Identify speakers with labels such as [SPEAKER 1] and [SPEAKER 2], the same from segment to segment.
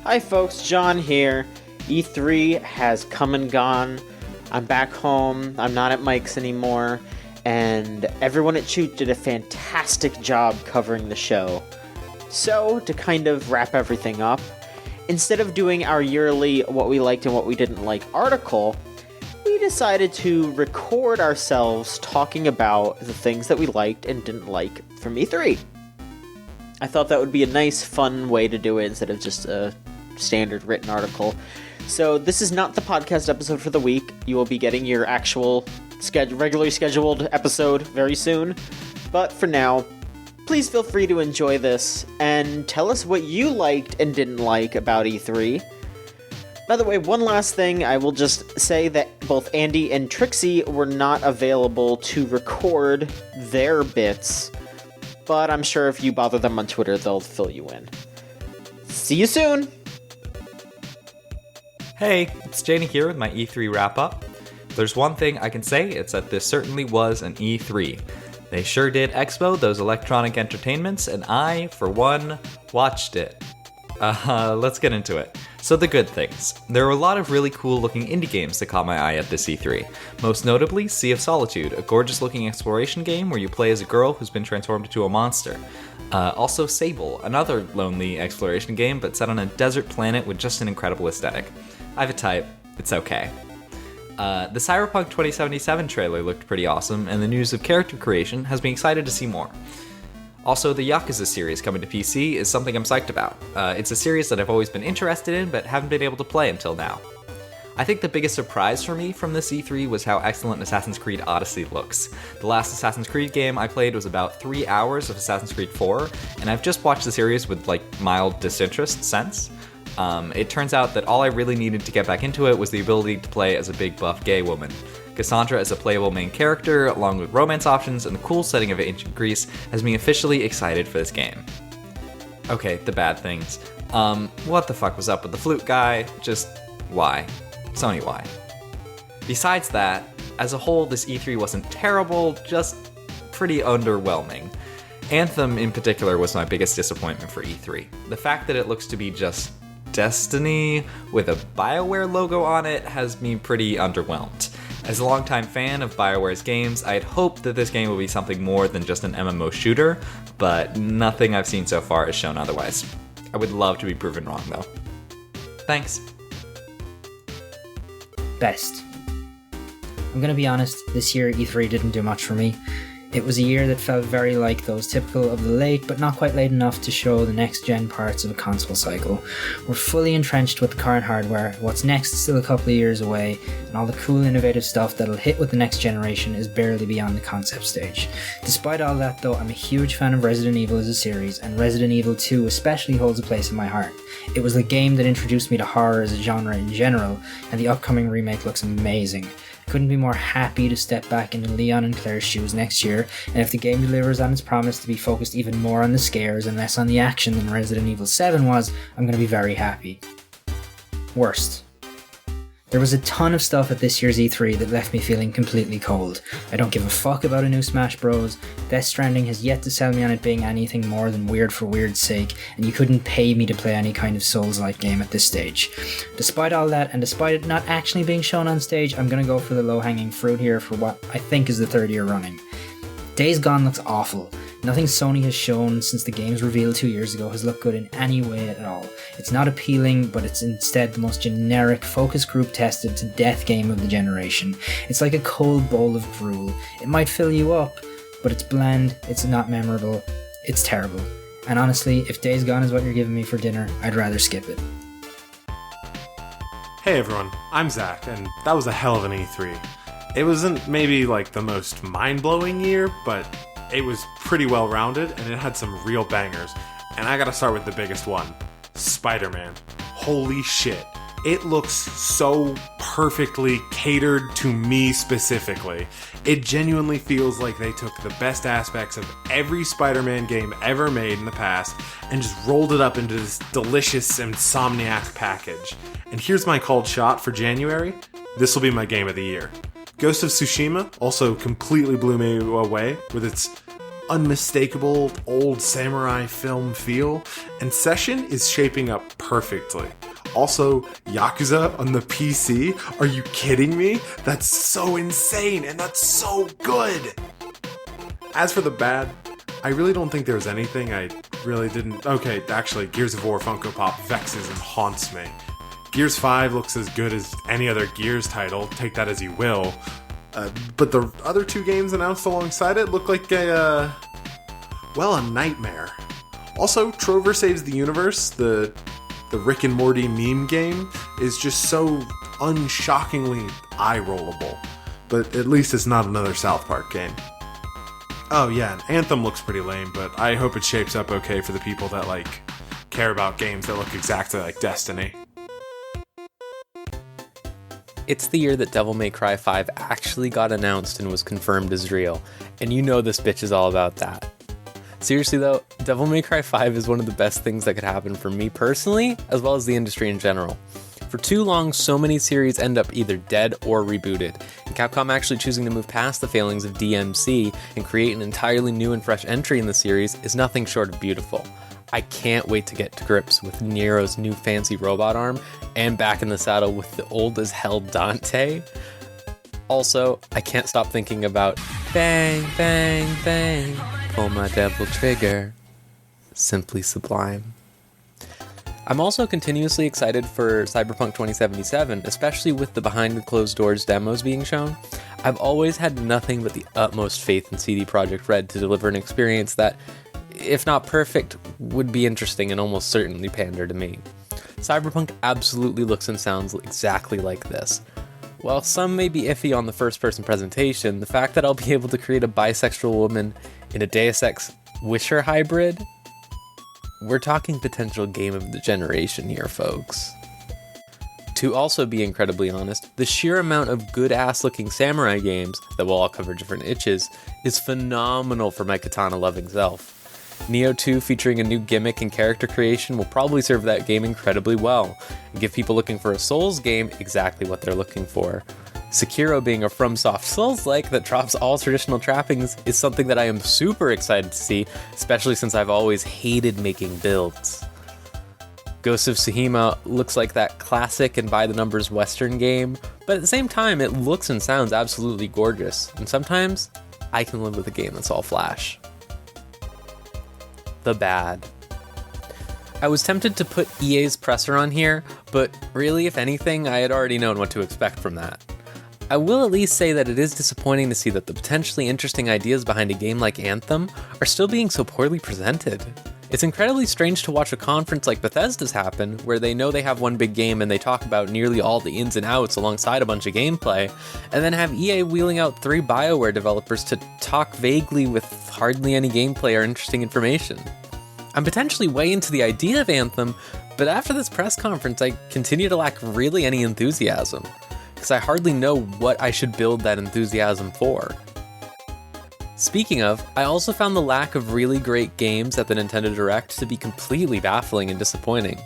[SPEAKER 1] Hi folks, John here. E3 has come and gone. I'm back home, I'm not at Mike's anymore, and everyone at Choot did a fantastic job covering the show. So, to kind of wrap everything up, instead of doing our yearly what we liked and what we didn't like article, we decided to record ourselves talking about the things that we liked and didn't like from E3. I thought that would be a nice, fun way to do it instead of just a standard written article. So this is not the podcast episode for the week. You will be getting your actual regularly scheduled episode very soon. But for now, please feel free to enjoy this and tell us what you liked and didn't like about E3. By the way, one last thing, I will just say that both Andy and Trixie were not available to record their bits, but I'm sure if you bother them on Twitter, they'll fill you in. See you soon!
[SPEAKER 2] Hey, it's Janie here with my E3 wrap-up. If there's one thing I can say, it's that this certainly was an E3. They sure did expo those electronic entertainments, and I, for one, watched it. Let's get into it. So the good things. There were a lot of really cool looking indie games that caught my eye at this E3. Most notably, Sea of Solitude, a gorgeous looking exploration game where you play as a girl who's been transformed into a monster. Also Sable, another lonely exploration game but set on a desert planet with just an incredible aesthetic. I have a type, it's okay. The Cyberpunk 2077 trailer looked pretty awesome, and the news of character creation has me excited to see more. Also, the Yakuza series coming to PC is something I'm psyched about. It's a series that I've always been interested in, but haven't been able to play until now. I think the biggest surprise for me from this E3 was how excellent Assassin's Creed Odyssey looks. The last Assassin's Creed game I played was about 3 hours of Assassin's Creed 4, and I've just watched the series with mild disinterest since. It turns out that all I really needed to get back into it was the ability to play as a big buff gay woman. Cassandra as a playable main character, along with romance options and the cool setting of ancient Greece, has me officially excited for this game. Okay, the bad things. What the fuck was up with the flute guy? Just why? Sony, why? Besides that, as a whole, this E3 wasn't terrible, just pretty underwhelming. Anthem in particular was my biggest disappointment for E3. The fact that it looks to be just Destiny with a BioWare logo on it has me pretty underwhelmed. As a longtime fan of BioWare's games, I had hoped that this game would be something more than just an MMO shooter, but nothing I've seen so far has shown otherwise. I would love to be proven wrong, though. Thanks.
[SPEAKER 3] Best. I'm gonna be honest, this year E3 didn't do much for me. It was a year that felt very like those typical of the late, but not quite late enough to show the next-gen parts of a console cycle. We're fully entrenched with the current hardware, what's next is still a couple of years away, and all the cool innovative stuff that'll hit with the next generation is barely beyond the concept stage. Despite all that though, I'm a huge fan of Resident Evil as a series, and Resident Evil 2 especially holds a place in my heart. It was the game that introduced me to horror as a genre in general, and the upcoming remake looks amazing. Couldn't be more happy to step back into Leon and Claire's shoes next year, and if the game delivers on its promise to be focused even more on the scares and less on the action than Resident Evil 7 was, I'm going to be very happy. Worst. There was a ton of stuff at this year's E3 that left me feeling completely cold. I don't give a fuck about a new Smash Bros. Death Stranding has yet to sell me on it being anything more than weird for weird's sake, and you couldn't pay me to play any kind of Souls-like game at this stage. Despite all that, and despite it not actually being shown on stage, I'm gonna go for the low-hanging fruit here for what I think is the third year running. Days Gone looks awful. Nothing Sony has shown since the game's reveal 2 years ago has looked good in any way at all. It's not appealing, but it's instead the most generic, focus group tested to death game of the generation. It's like a cold bowl of drool. It might fill you up, but it's bland, it's not memorable, it's terrible. And honestly, if Days Gone is what you're giving me for dinner, I'd rather skip it.
[SPEAKER 4] Hey everyone, I'm Zach, and that was a hell of an E3. It wasn't maybe the most mind-blowing year, but it was pretty well-rounded, and it had some real bangers. And I gotta start with the biggest one. Spider-Man. Holy shit. It looks so perfectly catered to me specifically. It genuinely feels like they took the best aspects of every Spider-Man game ever made in the past and just rolled it up into this delicious Insomniac package. And here's my called shot for January. This will be my game of the year. Ghost of Tsushima also completely blew me away with its unmistakable old samurai film feel, and Session is shaping up perfectly. Also, Yakuza on the PC? Are you kidding me? That's so insane, and that's so good! As for the bad, I really don't think there was anything I really didn't... Okay, actually, Gears of War Funko Pop vexes and haunts me. Gears 5 looks as good as any other Gears title, take that as you will. But the other two games announced alongside it look like a nightmare. Also, Trover Saves the Universe, the Rick and Morty meme game, is just so unshockingly eye-rollable. But at least it's not another South Park game. Oh yeah, and Anthem looks pretty lame, but I hope it shapes up okay for the people that, care about games that look exactly like Destiny.
[SPEAKER 5] It's the year that Devil May Cry 5 actually got announced and was confirmed as real, and you know this bitch is all about that. Seriously though, Devil May Cry 5 is one of the best things that could happen for me personally, as well as the industry in general. For too long, so many series end up either dead or rebooted, and Capcom actually choosing to move past the failings of DMC and create an entirely new and fresh entry in the series is nothing short of beautiful. I can't wait to get to grips with Nero's new fancy robot arm, and back in the saddle with the old as hell Dante. Also, I can't stop thinking about bang, bang, bang, pull my devil trigger. Simply sublime. I'm also continuously excited for Cyberpunk 2077, especially with the behind the closed doors demos being shown. I've always had nothing but the utmost faith in CD Projekt Red to deliver an experience that, if not perfect, would be interesting and almost certainly pander to me. Cyberpunk absolutely looks and sounds exactly like this. While some may be iffy on the first-person presentation, the fact that I'll be able to create a bisexual woman in a Deus Ex Wisher hybrid? We're talking potential game of the generation here, folks. To also be incredibly honest, the sheer amount of good-ass looking samurai games that will all cover different itches is phenomenal for my katana-loving self. Neo 2 featuring a new gimmick and character creation will probably serve that game incredibly well, and give people looking for a Souls game exactly what they're looking for. Sekiro being a FromSoft Souls-like that drops all traditional trappings is something that I am super excited to see, especially since I've always hated making builds. Ghost of Tsushima looks like that classic and by-the-numbers Western game, but at the same time it looks and sounds absolutely gorgeous, and sometimes I can live with a game that's all flash. The bad. I was tempted to put EA's presser on here, but really, if anything, I had already known what to expect from that. I will at least say that it is disappointing to see that the potentially interesting ideas behind a game like Anthem are still being so poorly presented. It's incredibly strange to watch a conference like Bethesda's happen, where they know they have one big game and they talk about nearly all the ins and outs alongside a bunch of gameplay, and then have EA wheeling out 3 BioWare developers to talk vaguely with hardly any gameplay or interesting information. I'm potentially way into the idea of Anthem, but after this press conference I continue to lack really any enthusiasm, because I hardly know what I should build that enthusiasm for. Speaking of, I also found the lack of really great games at the Nintendo Direct to be completely baffling and disappointing.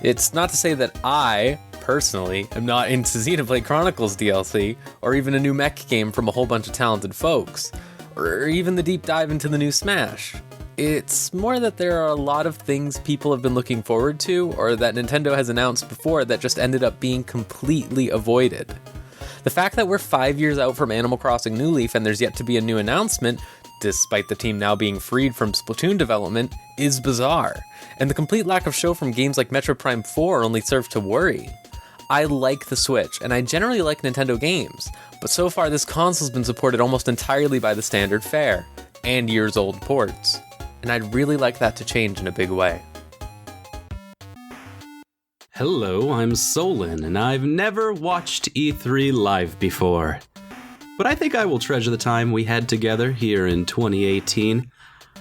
[SPEAKER 5] It's not to say that I, personally, am not into Xenoblade Chronicles DLC, or even a new mech game from a whole bunch of talented folks, or even the deep dive into the new Smash. It's more that there are a lot of things people have been looking forward to, or that Nintendo has announced before that just ended up being completely avoided. The fact that we're 5 years out from Animal Crossing New Leaf and there's yet to be a new announcement, despite the team now being freed from Splatoon development, is bizarre, and the complete lack of show from games like Metroid Prime 4 only serve to worry. I like the Switch, and I generally like Nintendo games, but so far this console's been supported almost entirely by the standard fare, and years-old ports, and I'd really like that to change in a big way.
[SPEAKER 6] Hello, I'm Solon, and I've never watched E3 live before. But I think I will treasure the time we had together here in 2018.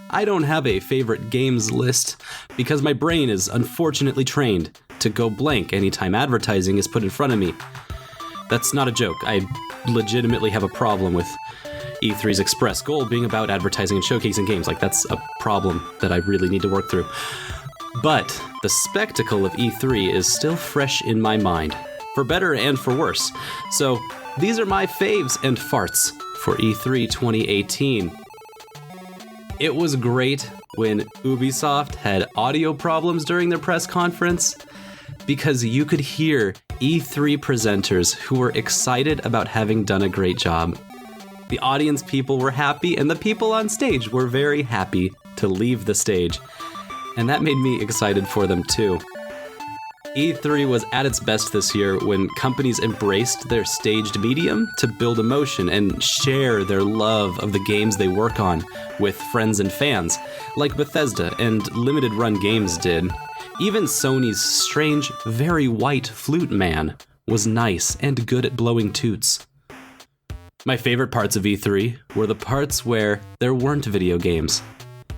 [SPEAKER 6] I don't have a favorite games list, because my brain is unfortunately trained to go blank anytime advertising is put in front of me. That's not a joke. I legitimately have a problem with E3's express goal being about advertising and showcasing games. That's a problem that I really need to work through. But the spectacle of E3 is still fresh in my mind, for better and for worse. So these are my faves and farts for E3 2018. It was great when Ubisoft had audio problems during their press conference, because you could hear E3 presenters who were excited about having done a great job. The audience people were happy, and the people on stage were very happy to leave the stage. And that made me excited for them too. E3 was at its best this year when companies embraced their staged medium to build emotion and share their love of the games they work on with friends and fans, like Bethesda and Limited Run Games did. Even Sony's strange, very white flute man was nice and good at blowing toots. My favorite parts of E3 were the parts where there weren't video games,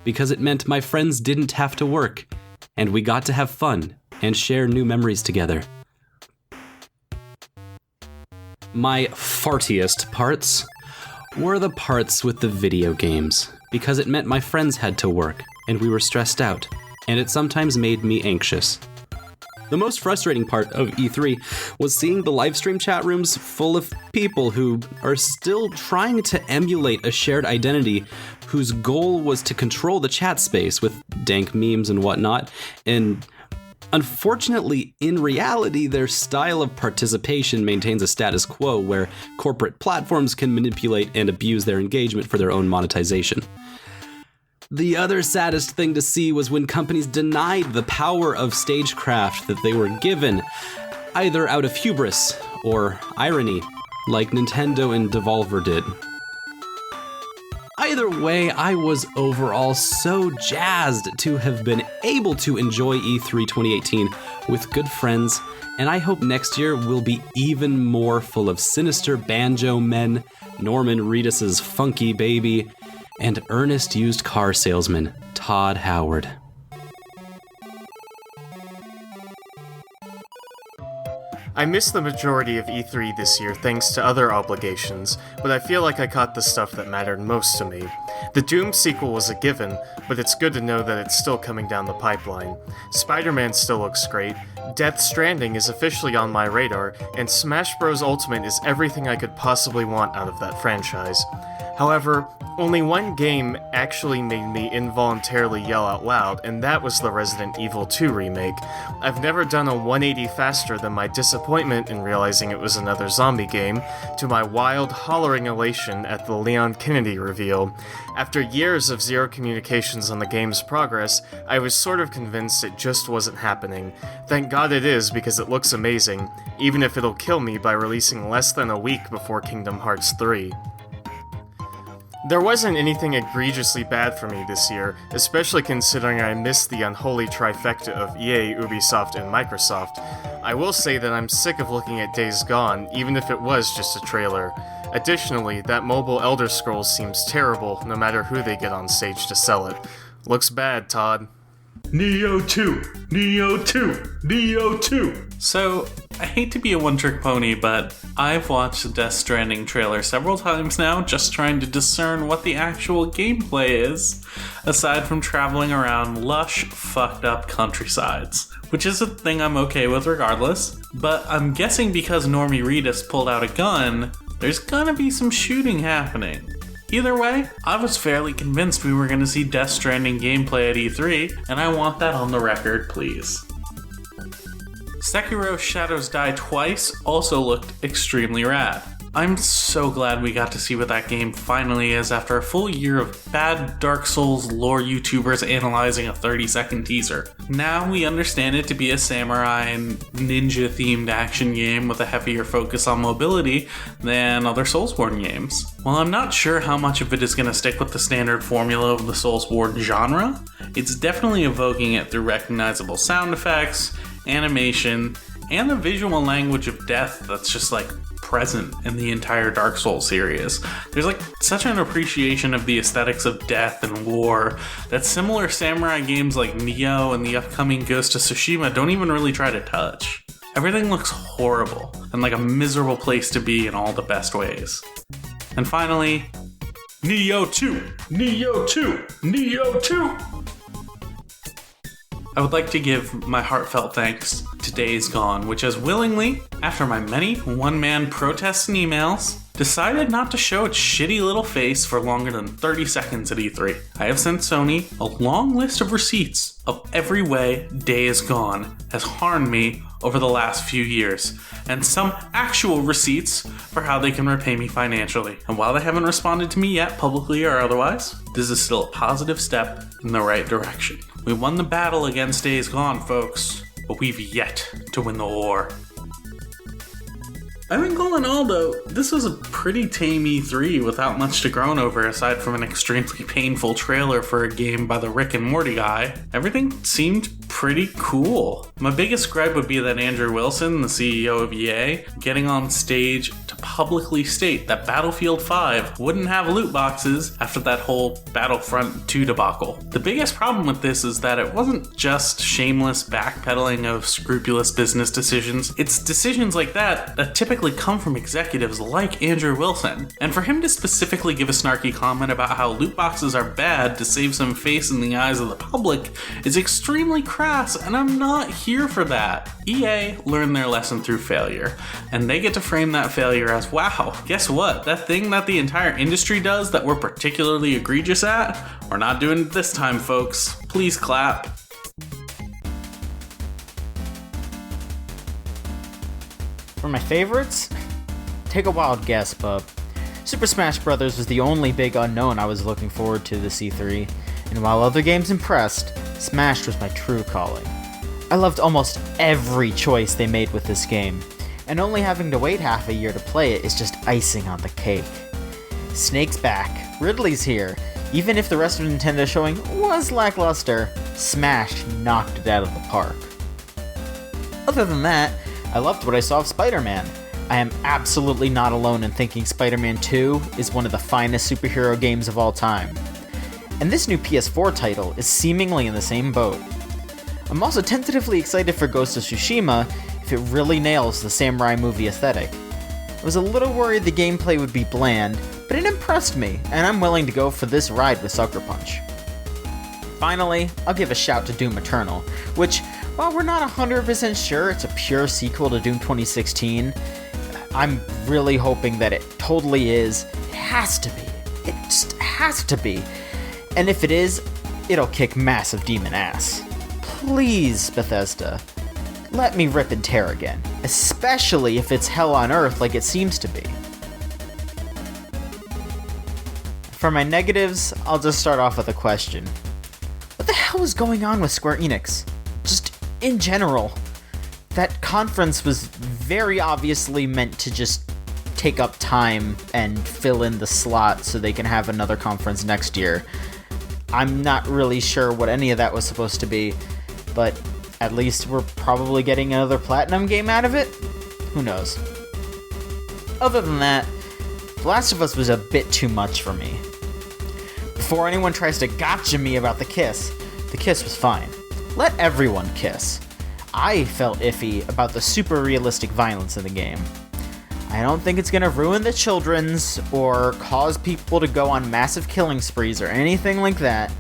[SPEAKER 6] because it meant my friends didn't have to work, and we got to have fun and share new memories together. My fartiest parts were the parts with the video games, because it meant my friends had to work, and we were stressed out, and it sometimes made me anxious. The most frustrating part of E3 was seeing the livestream chat rooms full of people who are still trying to emulate a shared identity whose goal was to control the chat space with dank memes and whatnot, and unfortunately, in reality, their style of participation maintains a status quo where corporate platforms can manipulate and abuse their engagement for their own monetization. The other saddest thing to see was when companies denied the power of stagecraft that they were given, either out of hubris or irony, like Nintendo and Devolver did. Either way, I was overall so jazzed to have been able to enjoy E3 2018 with good friends, and I hope next year will be even more full of sinister banjo men, Norman Reedus's funky baby, and earnest used car salesman Todd Howard.
[SPEAKER 7] I missed the majority of E3 this year thanks to other obligations, but I feel like I caught the stuff that mattered most to me. The Doom sequel was a given, but it's good to know that it's still coming down the pipeline. Spider-Man still looks great, Death Stranding is officially on my radar, and Smash Bros. Ultimate is everything I could possibly want out of that franchise. However, only one game actually made me involuntarily yell out loud, and that was the Resident Evil 2 remake. I've never done a 180 faster than my disappointment in realizing it was another zombie game, to my wild, hollering elation at the Leon Kennedy reveal. After years of zero communications on the game's progress, I was sort of convinced it just wasn't happening. Thank God it is, because it looks amazing, even if it'll kill me by releasing less than a week before Kingdom Hearts 3. There wasn't anything egregiously bad for me this year, especially considering I missed the unholy trifecta of EA, Ubisoft, and Microsoft. I will say that I'm sick of looking at Days Gone, even if it was just a trailer. Additionally, that mobile Elder Scrolls seems terrible, no matter who they get on stage to sell it. Looks bad, Todd.
[SPEAKER 8] Neo 2! Neo 2! Neo 2! So, I hate to be a one-trick pony, but I've watched the Death Stranding trailer several times now, just trying to discern what the actual gameplay is, aside from traveling around lush, fucked up countrysides, which is a thing I'm okay with regardless, but I'm guessing because Normie Reedus pulled out a gun, there's gonna be some shooting happening. Either way, I was fairly convinced we were going to see Death Stranding gameplay at E3, and I want that on the record, please. Sekiro Shadows Die Twice also looked extremely rad. I'm so glad we got to see what that game finally is after a full year of bad Dark Souls lore YouTubers analyzing a 30-second teaser. Now we understand it to be a samurai and ninja-themed action game with a heavier focus on mobility than other Soulsborne games. While I'm not sure how much of it is going to stick with the standard formula of the Soulsborne genre, it's definitely evoking it through recognizable sound effects, animation, and the visual language of death that's just present in the entire Dark Souls series. There's such an appreciation of the aesthetics of death and war that similar samurai games like Nioh and the upcoming Ghost of Tsushima don't even really try to touch. Everything looks horrible and like a miserable place to be in all the best ways. And finally, Nioh 2! Nioh 2! Nioh 2! I would like to give my heartfelt thanks to Days Gone, which has willingly, after my many one-man protests and emails, decided not to show its shitty little face for longer than 30 seconds at E3. I have sent Sony a long list of receipts of every way Days Gone has harmed me over the last few years, and some actual receipts for how they can repay me financially. And while they haven't responded to me yet, publicly or otherwise, this is still a positive step in the right direction. We won the battle against Days Gone, folks, but we've yet to win the war. I think all in all, though, this was a pretty tame E3 without much to groan over aside from an extremely painful trailer for a game by the Rick and Morty guy. Everything seemed pretty cool. My biggest gripe would be that Andrew Wilson, the CEO of EA, getting on stage to publicly state that Battlefield 5 wouldn't have loot boxes after that whole Battlefront 2 debacle. The biggest problem with this is that it wasn't just shameless backpedaling of scrupulous business decisions. It's decisions like that typically come from executives like Andrew Wilson. And for him to specifically give a snarky comment about how loot boxes are bad to save some face in the eyes of the public is extremely crass, and I'm not here for that. EA learned their lesson through failure, and they get to frame that failure as, wow, guess what? That thing that the entire industry does that we're particularly egregious at, we're not doing it this time, folks. Please clap.
[SPEAKER 1] For my favorites, take a wild guess, bub. Super Smash Bros. Was the only big unknown I was looking forward to this E3, and while other games impressed, Smash was my true calling. I loved almost every choice they made with this game, and only having to wait half a year to play it is just icing on the cake. Snake's back, Ridley's here. Even if the rest of Nintendo's showing was lackluster, Smash knocked it out of the park. Other than that, I loved what I saw of Spider-Man. I am absolutely not alone in thinking Spider-Man 2 is one of the finest superhero games of all time. And this new PS4 title is seemingly in the same boat. I'm also tentatively excited for Ghost of Tsushima if it really nails the samurai movie aesthetic. I was a little worried the gameplay would be bland, but it impressed me, and I'm willing to go for this ride with Sucker Punch. Finally, I'll give a shout to Doom Eternal, which, while we're not 100% sure it's a pure sequel to Doom 2016, I'm really hoping that it totally is. It has to be. It just has to be. And if it is, it'll kick massive demon ass. Please, Bethesda, let me rip and tear again, especially if it's hell on earth like it seems to be. For my negatives, I'll just start off with a question. What the hell is going on with Square Enix? Just in general. That conference was very obviously meant to just take up time and fill in the slot so they can have another conference next year. I'm not really sure what any of that was supposed to be, but at least we're probably getting another Platinum game out of it? Who knows? Other than that, The Last of Us was a bit too much for me. Before anyone tries to gotcha me about the kiss was fine. Let everyone kiss. I felt iffy about the super realistic violence in the game. I don't think it's gonna ruin the children's or cause people to go on massive killing sprees or anything like that,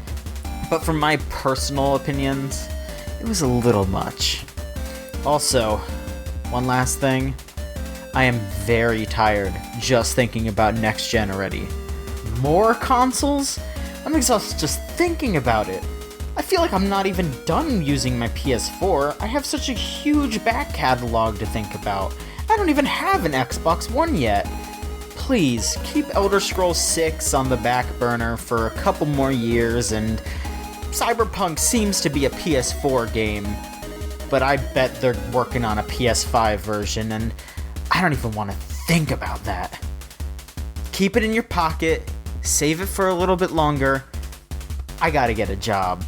[SPEAKER 1] but from my personal opinions, it was a little much. Also, one last thing, I am very tired just thinking about next gen already. More consoles? I'm exhausted just thinking about it. I feel like I'm not even done using my PS4. I have such a huge back catalog to think about. I don't even have an Xbox One yet. Please, keep Elder Scrolls 6 on the back burner for a couple more years, and Cyberpunk seems to be a PS4 game, but I bet they're working on a PS5 version, and I don't even want to think about that. Keep it in your pocket, save it for a little bit longer. I gotta get a job.